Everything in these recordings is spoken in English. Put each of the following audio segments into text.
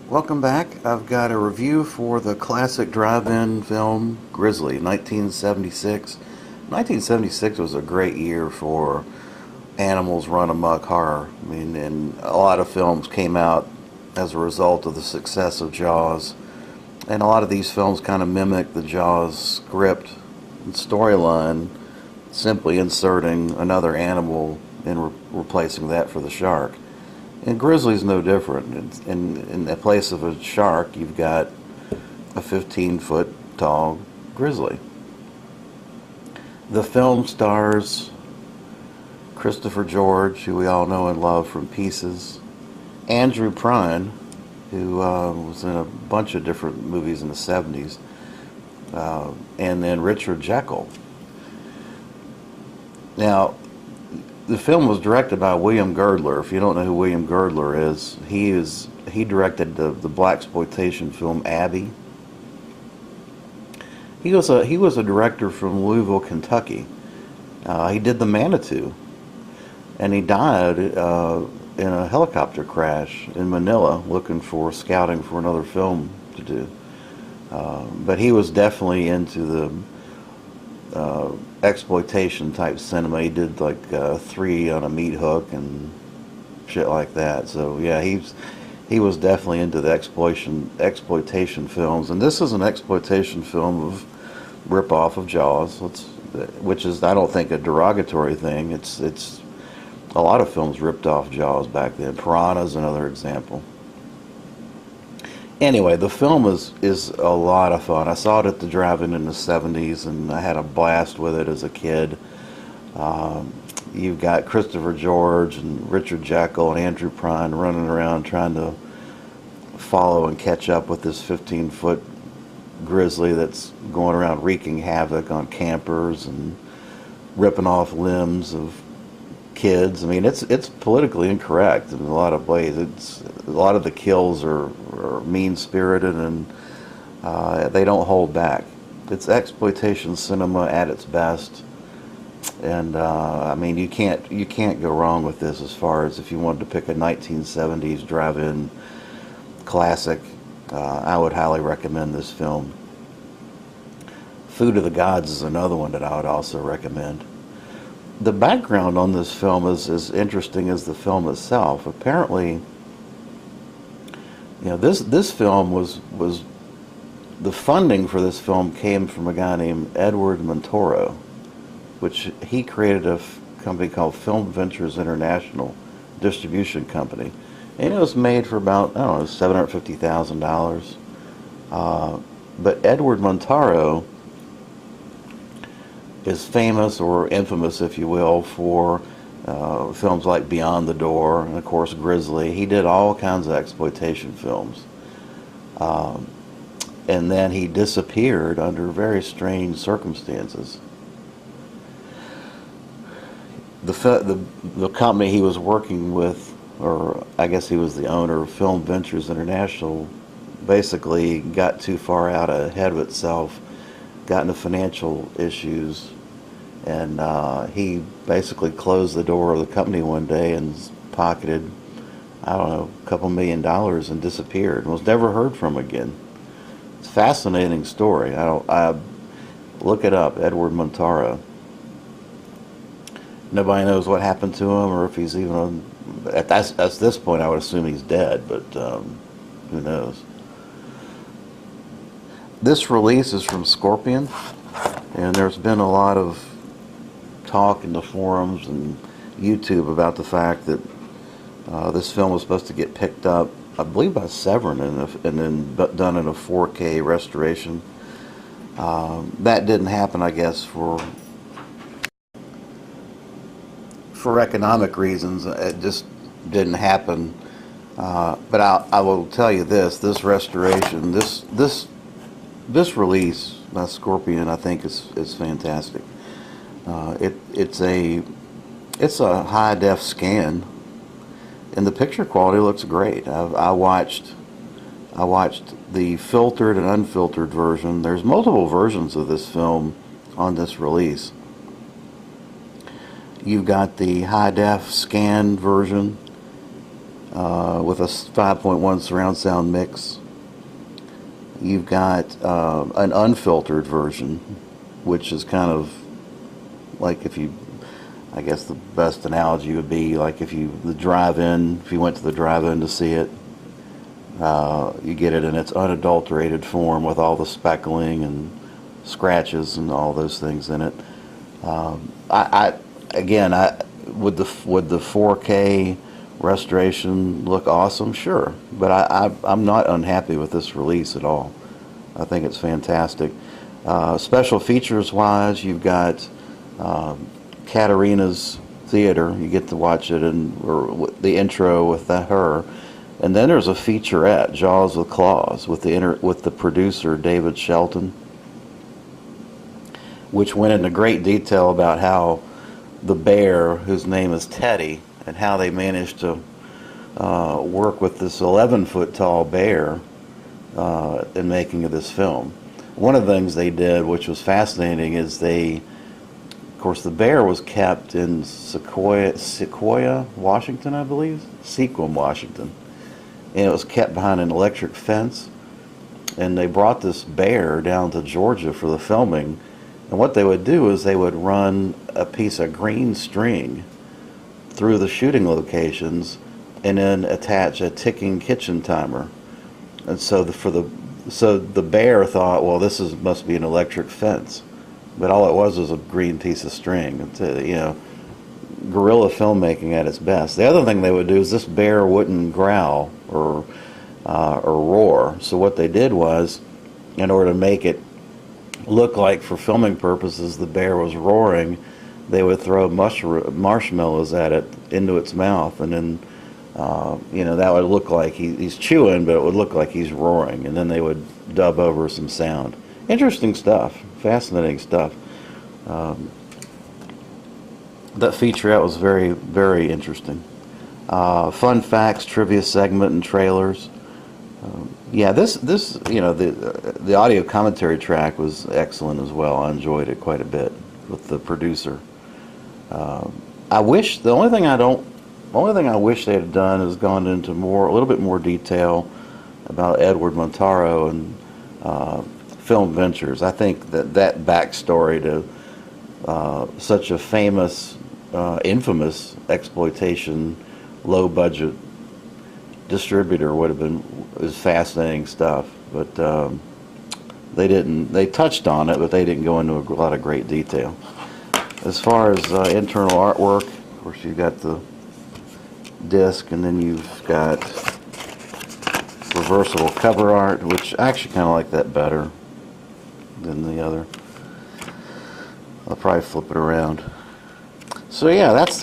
Welcome back. I've got a review for the classic drive-in film Grizzly, 1976. 1976 was a great year for animals run amok horror. I mean, and a lot of films came out as a result of the success of Jaws. And a lot of these films kind of mimic the Jaws script and storyline, simply inserting another animal and replacing that for the shark. And Grizzly's no different. In the place of a shark, you've got a 15-foot tall grizzly. The film stars Christopher George, who we all know and love from Pieces, Andrew Prine, who was in a bunch of different movies in the 70s, and then Richard Jekyll. Now, the film was directed by William Girdler. If you don't know who William Girdler is, he directed the blaxploitation film Abby. He was a director from Louisville, Kentucky. He did The Manitou, and he died in a helicopter crash in Manila, scouting for another film to do. But he was definitely into the exploitation type cinema. He did like 3 on a meat hook and shit like that. So yeah, he was definitely into the exploitation films, and this is an exploitation film of rip-off of Jaws, which is, I don't think, a derogatory thing. It's a lot of films ripped off Jaws back then. Piranha's another example. Anyway, the film is a lot of fun. I saw it at the drive-in in the 70s, and I had a blast with it as a kid. You've got Christopher George and Richard Jekyll and Andrew Prine running around trying to follow and catch up with this 15-foot grizzly that's going around wreaking havoc on campers and ripping off limbs of kids. I mean, it's politically incorrect in a lot of ways. A lot of the kills are mean-spirited, and they don't hold back. It's exploitation cinema at its best, and I mean, you can't go wrong with this. As far as if you wanted to pick a 1970s drive-in classic, I would highly recommend this film. Food of the Gods is another one that I would also recommend. The background on this film is as interesting as the film itself. Apparently, this film was the funding for this film came from a guy named Edward Montoro, which he created a company called Film Ventures International Distribution Company, and it was made for about, I don't know, $750,000. But Edward Montoro is famous, or infamous, if you will, for films like Beyond the Door and, of course, Grizzly. He did all kinds of exploitation films. And then he disappeared under very strange circumstances. The company he was working with, or I guess he was the owner of Film Ventures International, basically got too far out ahead of itself, got into financial issues, and he basically closed the door of the company one day and pocketed, I don't know, a couple $1 million and disappeared and was never heard from again. It's a fascinating story. I look it up, Edward Montoro. Nobody knows what happened to him, or if he's even at this point. I would assume he's dead, but who knows. This release is from Scorpion, and there's been a lot of talk in the forums and YouTube about the fact that this film was supposed to get picked up, I believe, by Severin, and then done in a 4K restoration. That didn't happen, I guess, for economic reasons. It just didn't happen. But I will tell you this restoration, this release by Scorpion, I think is fantastic. It's a high def scan, and the picture quality looks great. I watched the filtered and unfiltered version. There's multiple versions of this film on this release. You've got the high def scan version, with a 5.1 surround sound mix. You've got an unfiltered version, which is kind of like I guess the best analogy would be like if you went to the drive-in to see it, you get it in its unadulterated form with all the speckling and scratches and all those things in it. Would the 4K restoration look awesome? Sure, but I'm not unhappy with this release at all. I think it's fantastic. Special features wise, you've got Katarina's Theater. You get to watch it or the intro with her, and then there's a featurette, Jaws with Claws, with the producer David Shelton, which went into great detail about how the bear, whose name is Teddy, and how they managed to work with this 11-foot tall bear in making of this film. One of the things they did, which was fascinating, is of course, the bear was kept in Sequoia, Washington, I believe, Sequim, Washington, and it was kept behind an electric fence. And they brought this bear down to Georgia for the filming. And what they would do is they would run a piece of green string through the shooting locations and then attach a ticking kitchen timer. And so the bear thought, well, must be an electric fence, but all it was a green piece of string. It's guerrilla filmmaking at its best. The other thing they would do is this bear wouldn't growl or roar. So what they did was, in order to make it look like for filming purposes the bear was roaring, they would throw marshmallows at it into its mouth, and then that would look like he's chewing, but it would look like he's roaring, and then they would dub over some sound. Interesting stuff, fascinating stuff. That featurette was very, very interesting. Fun facts, trivia segment, and trailers. The audio commentary track was excellent as well. I enjoyed it quite a bit with the producer. The only thing I wish they had done is gone into a little bit more detail about Edward Montaro and film ventures. I think that backstory to such a famous, infamous exploitation, low budget distributor is fascinating stuff. But they didn't. They touched on it, but they didn't go into a lot of great detail. As far as internal artwork, of course, you've got the disc, and then you've got reversible cover art, which I actually kind of like that better than the other. I'll probably flip it around. So yeah, that's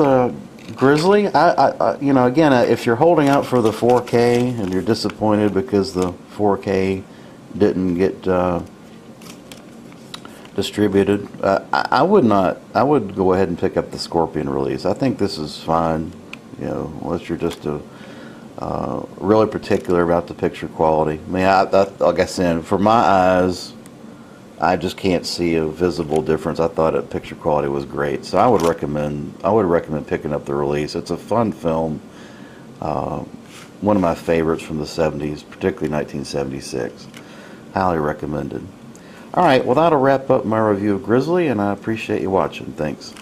Grizzly. Again, if you're holding out for the 4K and you're disappointed because the 4K didn't get distributed, I would go ahead and pick up the Scorpion release. I think this is fine, unless you're just really particular about the picture quality. I mean, like I said, for my eyes, I just can't see a visible difference. I thought the picture quality was great, so I would recommend picking up the release. It's a fun film, one of my favorites from the 70s, particularly 1976. Highly recommended. All right, well, that'll wrap up my review of Grizzly, and I appreciate you watching. Thanks.